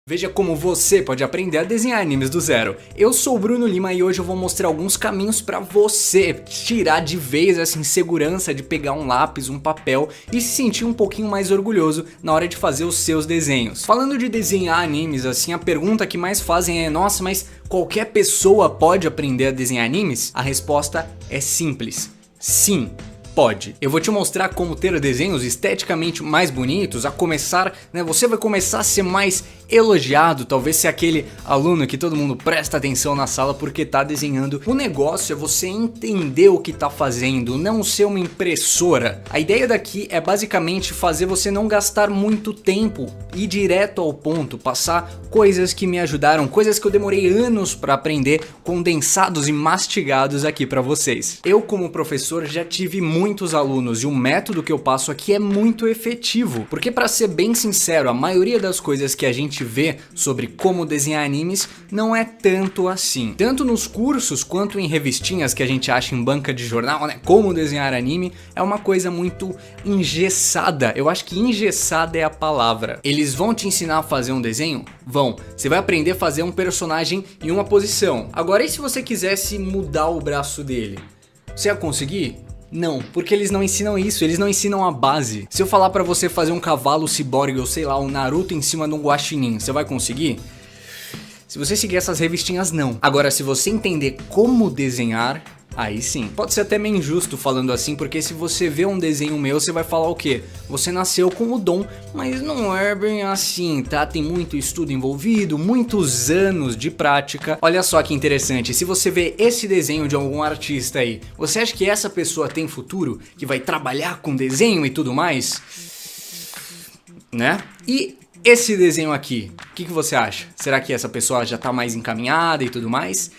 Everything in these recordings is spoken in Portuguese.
Veja como você pode aprender a desenhar animes do zero. Eu sou o Bruno Lima e hoje eu vou mostrar alguns caminhos para você tirar de vez essa insegurança de pegar um lápis, um papel e se sentir um pouquinho mais orgulhoso na hora de fazer os seus desenhos. Falando de desenhar animes, assim, a pergunta que mais fazem é: nossa, mas qualquer pessoa pode aprender a desenhar animes? A resposta é simples: sim. Pode. Eu vou te mostrar como ter desenhos esteticamente mais bonitos, a começar, você vai começar a ser mais elogiado, talvez ser aquele aluno que todo mundo presta atenção na sala porque tá desenhando. O negócio é você entender o que tá fazendo, não ser uma impressora. A ideia daqui é basicamente fazer você não gastar muito tempo, ir direto ao ponto, passar coisas que me ajudaram, coisas que eu demorei anos para aprender, condensados e mastigados aqui para vocês. Eu, como professor, já tive muitos alunos e o método que eu passo aqui é muito efetivo, porque, para ser bem sincero, a maioria das coisas que a gente vê sobre como desenhar animes não é tanto assim. Tanto nos cursos quanto em revistinhas que a gente acha em banca de jornal, como desenhar anime, é uma coisa muito engessada. Eu acho que engessada é a palavra. Eles vão te ensinar a fazer um desenho? Vão. Você vai aprender a fazer um personagem em uma posição. Agora, e se você quisesse mudar o braço dele? Você ia conseguir? Não, porque eles não ensinam isso, eles não ensinam a base. Se eu falar pra você fazer um cavalo ciborgue ou sei lá, um Naruto em cima de um guaxinim, você vai conseguir? Se você seguir essas revistinhas, não. Agora, se você entender como desenhar, aí sim. Pode ser até meio injusto falando assim, porque se você vê um desenho meu, você vai falar o quê? Você nasceu com o dom, mas não é bem assim, tá? Tem muito estudo envolvido, muitos anos de prática. Olha só que interessante, se você vê esse desenho de algum artista aí, você acha que essa pessoa tem futuro? Que vai trabalhar com desenho e tudo mais? Né? E esse desenho aqui, o que você acha? Será que essa pessoa já tá mais encaminhada e tudo mais?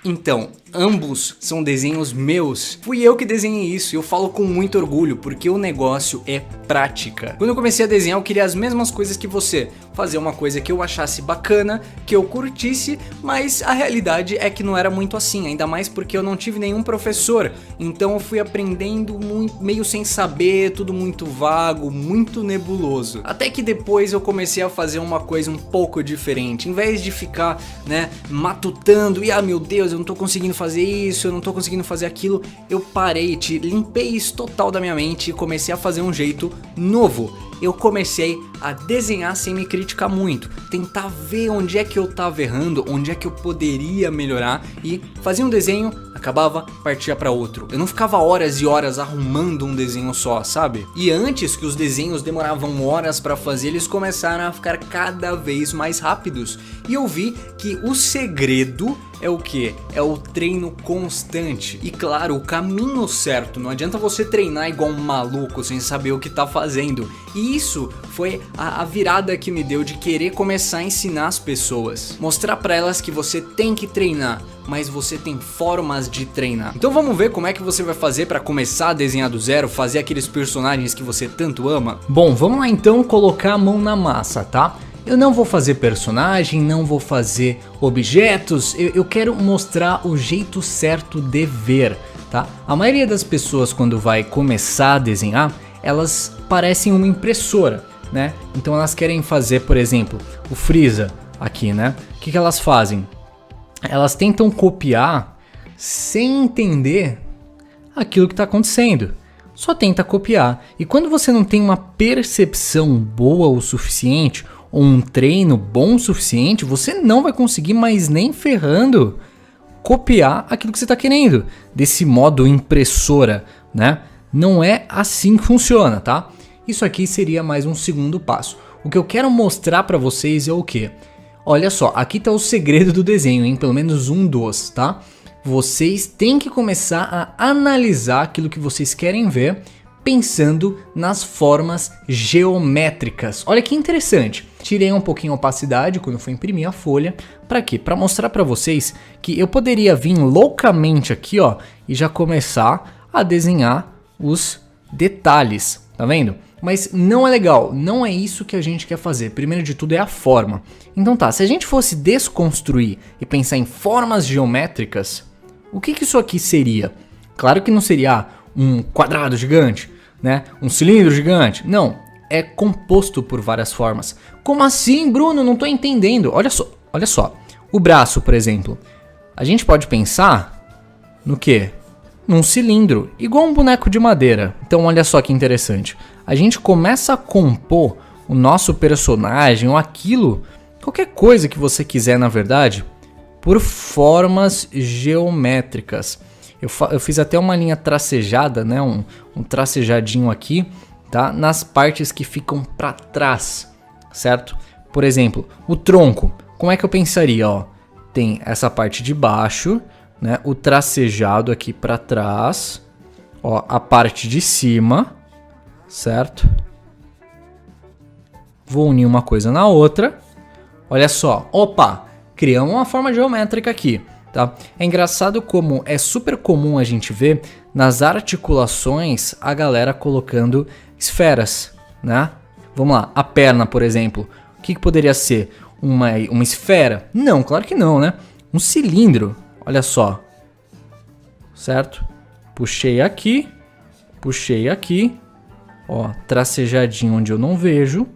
Então, ambos são desenhos meus. Fui eu que desenhei isso e eu falo com muito orgulho, porque o negócio é prática. Quando eu comecei a desenhar, eu queria as mesmas coisas que você. Fazer uma coisa que eu achasse bacana, que eu curtisse, mas a realidade é que não era muito assim, ainda mais porque eu não tive nenhum professor. Então eu fui aprendendo meio sem saber, tudo muito vago, muito nebuloso. Até que depois eu comecei a fazer uma coisa um pouco diferente. Em vez de ficar, matutando e meu Deus, eu não tô conseguindo fazer isso, eu não tô conseguindo fazer aquilo, eu parei, limpei isso total da minha mente e comecei a fazer um jeito novo. Eu comecei a desenhar sem me criticar muito, tentar ver onde é que eu tava errando, onde é que eu poderia melhorar, e fazia um desenho, acabava, partia para outro. Eu não ficava horas e horas arrumando um desenho só, sabe? E antes que os desenhos demoravam horas para fazer, eles começaram a ficar cada vez mais rápidos. E eu vi que o segredo é o que? É o treino constante. E claro, o caminho certo. Não adianta você treinar igual um maluco sem saber o que tá fazendo. E isso foi a virada que me deu de querer começar a ensinar as pessoas. Mostrar pra elas que você tem que treinar, mas você tem formas de treinar. Então vamos ver como é que você vai fazer pra começar a desenhar do zero, fazer aqueles personagens que você tanto ama? Bom, vamos lá então colocar a mão na massa, tá? Eu não vou fazer personagem, não vou fazer objetos, eu quero mostrar o jeito certo de ver, tá? A maioria das pessoas, quando vai começar a desenhar, elas parecem uma impressora, né? Então elas querem fazer, por exemplo, o Freeza aqui, né? O que elas fazem? Elas tentam copiar sem entender aquilo que está acontecendo. Só tenta copiar. E quando você não tem uma percepção boa o suficiente, ou um treino bom o suficiente, você não vai conseguir mais nem ferrando copiar aquilo que você está querendo. Desse modo impressora, né? Não é assim que funciona, tá? Isso aqui seria mais um segundo passo. O que eu quero mostrar para vocês é o quê? Olha só, aqui tá o segredo do desenho, hein? Pelo menos um dos, tá? Vocês têm que começar a analisar aquilo que vocês querem ver, pensando nas formas geométricas. Olha que interessante. Tirei um pouquinho a opacidade quando eu fui imprimir a folha. Para quê? Para mostrar para vocês que eu poderia vir loucamente aqui, ó, e já começar a desenhar os detalhes, tá vendo? Mas não é legal, não é isso que a gente quer fazer. Primeiro de tudo é a forma. Então tá, se a gente fosse desconstruir e pensar em formas geométricas, o que isso aqui seria? Claro que não seria um quadrado gigante, né? Um cilindro gigante. Não, é composto por várias formas. Como assim, Bruno? Não tô entendendo. Olha só. O braço, por exemplo. A gente pode pensar no quê? Num cilindro, igual um boneco de madeira. Então olha só que interessante. A gente começa a compor o nosso personagem ou aquilo, qualquer coisa que você quiser na verdade, por formas geométricas. Eu fiz até uma linha tracejada, né? Um tracejadinho aqui, tá? Nas partes que ficam para trás, certo? Por exemplo, o tronco. Como é que eu pensaria? Ó, tem essa parte de baixo, né? O tracejado aqui para trás, ó, a parte de cima, certo? Vou unir uma coisa na outra. Olha só, opa, criamos uma forma geométrica aqui, tá? É engraçado como é super comum a gente ver nas articulações a galera colocando esferas, né? Vamos lá, a perna, por exemplo, o que poderia ser? Uma esfera? Não, claro que não, né? Um cilindro, olha só, certo? Puxei aqui, ó, tracejadinho onde eu não vejo.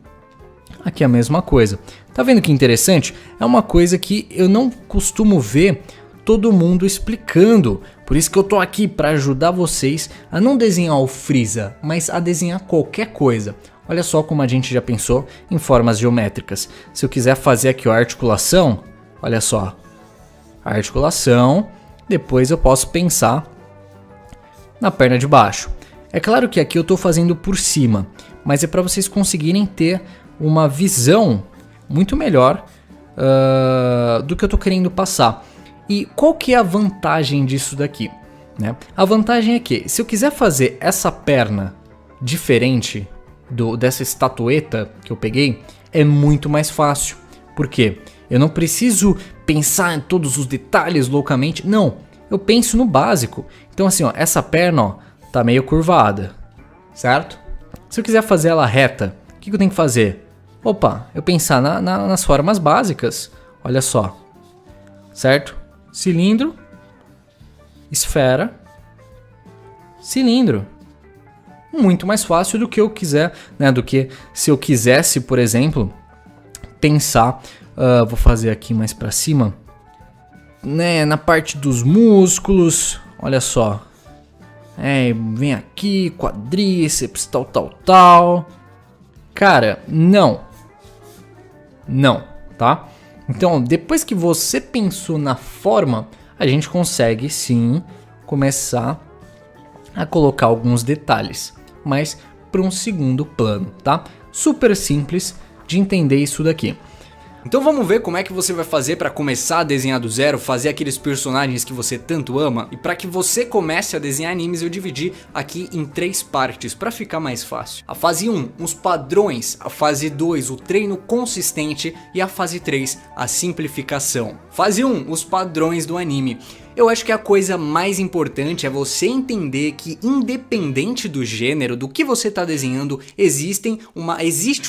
Aqui é a mesma coisa. Tá vendo que interessante? É uma coisa que eu não costumo ver todo mundo explicando. Por isso que eu tô aqui para ajudar vocês a não desenhar o Freeza, mas a desenhar qualquer coisa. Olha só como a gente já pensou em formas geométricas. Se eu quiser fazer aqui a articulação, olha só. A articulação, depois eu posso pensar na perna de baixo. É claro que aqui eu tô fazendo por cima, mas é para vocês conseguirem ter uma visão muito melhor do que eu tô querendo passar. E qual que é a vantagem disso daqui, né? A vantagem é que se eu quiser fazer essa perna diferente dessa estatueta que eu peguei, é muito mais fácil. Por quê? Eu não preciso pensar em todos os detalhes loucamente, não. Eu penso no básico. Então assim, ó, essa perna, ó, tá meio curvada, certo? Se eu quiser fazer ela reta, o que eu tenho que fazer? Opa, eu pensar nas formas básicas. Olha só, certo? Cilindro, esfera, cilindro. Muito mais fácil do que eu quiser, né? Do que se eu quisesse, por exemplo, pensar, vou fazer aqui mais para cima, né? Na parte dos músculos, olha só. Vem aqui, quadríceps, tal. Cara, não, tá? Então, depois que você pensou na forma, a gente consegue sim começar a colocar alguns detalhes, mas para um segundo plano, tá? Super simples de entender isso daqui. Então vamos ver como é que você vai fazer para começar a desenhar do zero, fazer aqueles personagens que você tanto ama. E para que você comece a desenhar animes, eu dividi aqui em 3 partes para ficar mais fácil. A fase 1, os padrões. A fase 2, o treino consistente. E a fase 3, a simplificação. Fase 1, os padrões do anime. Eu acho que a coisa mais importante é você entender que, independente do gênero, do que você está desenhando, existe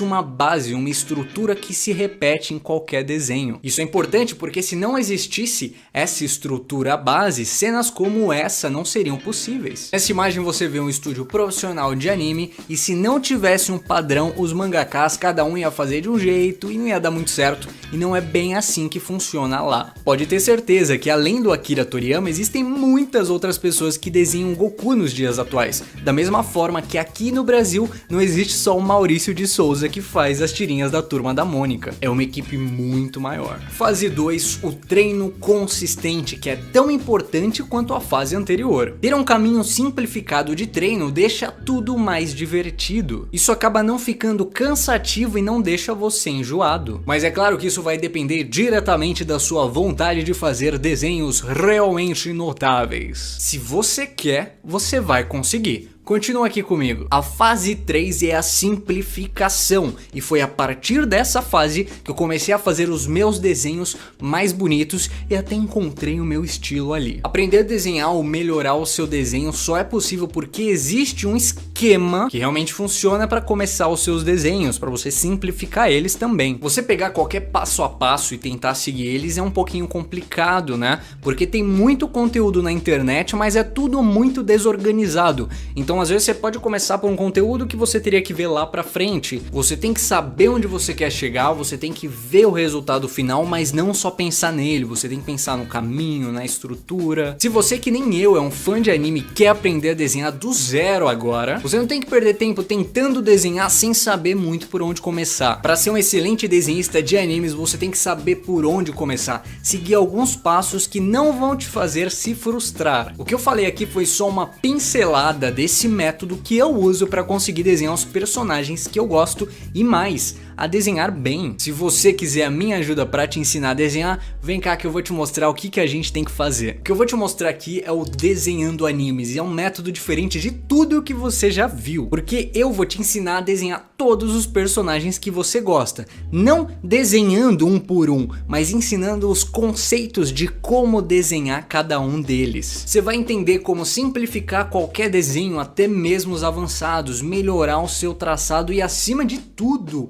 uma base, uma estrutura que se repete em qualquer desenho. Isso é importante porque se não existisse essa estrutura base, cenas como essa não seriam possíveis. Nessa imagem você vê um estúdio profissional de anime e se não tivesse um padrão, os mangakas cada um ia fazer de um jeito e não ia dar muito certo, e não é bem assim que funciona lá. Pode ter certeza que além do Akira Toriyama, existem muitas outras pessoas que desenham Goku nos dias atuais, da mesma forma que aqui no Brasil não existe só o Maurício de Souza que faz as tirinhas da Turma da Mônica, é uma equipe muito maior. Fase 2, o treino consistente, que é tão importante quanto a fase anterior. Ter um caminho simplificado de treino deixa tudo mais divertido, isso acaba não ficando cansativo e não deixa você enjoado. Mas é claro que isso vai depender diretamente da sua vontade de fazer desenhos realmente notáveis. Se você quer, você vai conseguir. Continua aqui comigo. A fase 3 é a simplificação e foi a partir dessa fase que eu comecei a fazer os meus desenhos mais bonitos e até encontrei o meu estilo ali. Aprender a desenhar ou melhorar o seu desenho só é possível porque existe um esquema que realmente funciona para começar os seus desenhos, para você simplificar eles também. Você pegar qualquer passo a passo e tentar seguir eles é um pouquinho complicado, né? Porque tem muito conteúdo na internet, mas é tudo muito desorganizado. Então Então às vezes você pode começar por um conteúdo que você teria que ver lá pra frente. Você tem que saber onde você quer chegar, você tem que ver o resultado final, mas não só pensar nele, você tem que pensar no caminho, na estrutura. Se você que nem eu é um fã de anime e quer aprender a desenhar do zero agora, você não tem que perder tempo tentando desenhar sem saber muito por onde começar. Para ser um excelente desenhista de animes, você tem que saber por onde começar, seguir alguns passos que não vão te fazer se frustrar. O que eu falei aqui foi só uma pincelada desse método que eu uso para conseguir desenhar os personagens que eu gosto e mais, a desenhar bem. Se você quiser a minha ajuda para te ensinar a desenhar, vem cá que eu vou te mostrar o que a gente tem que fazer. O que eu vou te mostrar aqui é o Desenhando Animes e é um método diferente de tudo o que você já viu, porque eu vou te ensinar a desenhar todos os personagens que você gosta, não desenhando um por um, mas ensinando os conceitos de como desenhar cada um deles. Você vai entender como simplificar qualquer desenho, até mesmo os avançados, melhorar o seu traçado e, acima de tudo,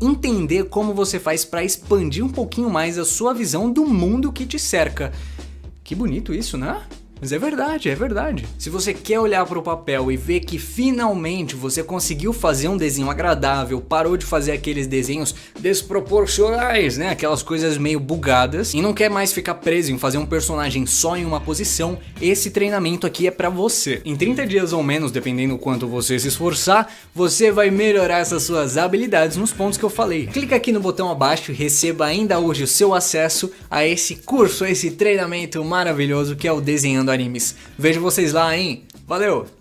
entender como você faz para expandir um pouquinho mais a sua visão do mundo que te cerca. Que bonito isso, né? Mas é verdade, é verdade. Se você quer olhar para o papel e ver que finalmente você conseguiu fazer um desenho agradável, parou de fazer aqueles desenhos desproporcionais, né? Aquelas coisas meio bugadas, e não quer mais ficar preso em fazer um personagem só em uma posição, esse treinamento aqui é para você. Em 30 dias ou menos, dependendo do quanto você se esforçar, você vai melhorar essas suas habilidades nos pontos que eu falei. Clica aqui no botão abaixo e receba ainda hoje o seu acesso a esse curso, a esse treinamento maravilhoso que é o Desenhando Animes. Vejo vocês lá, hein? Valeu!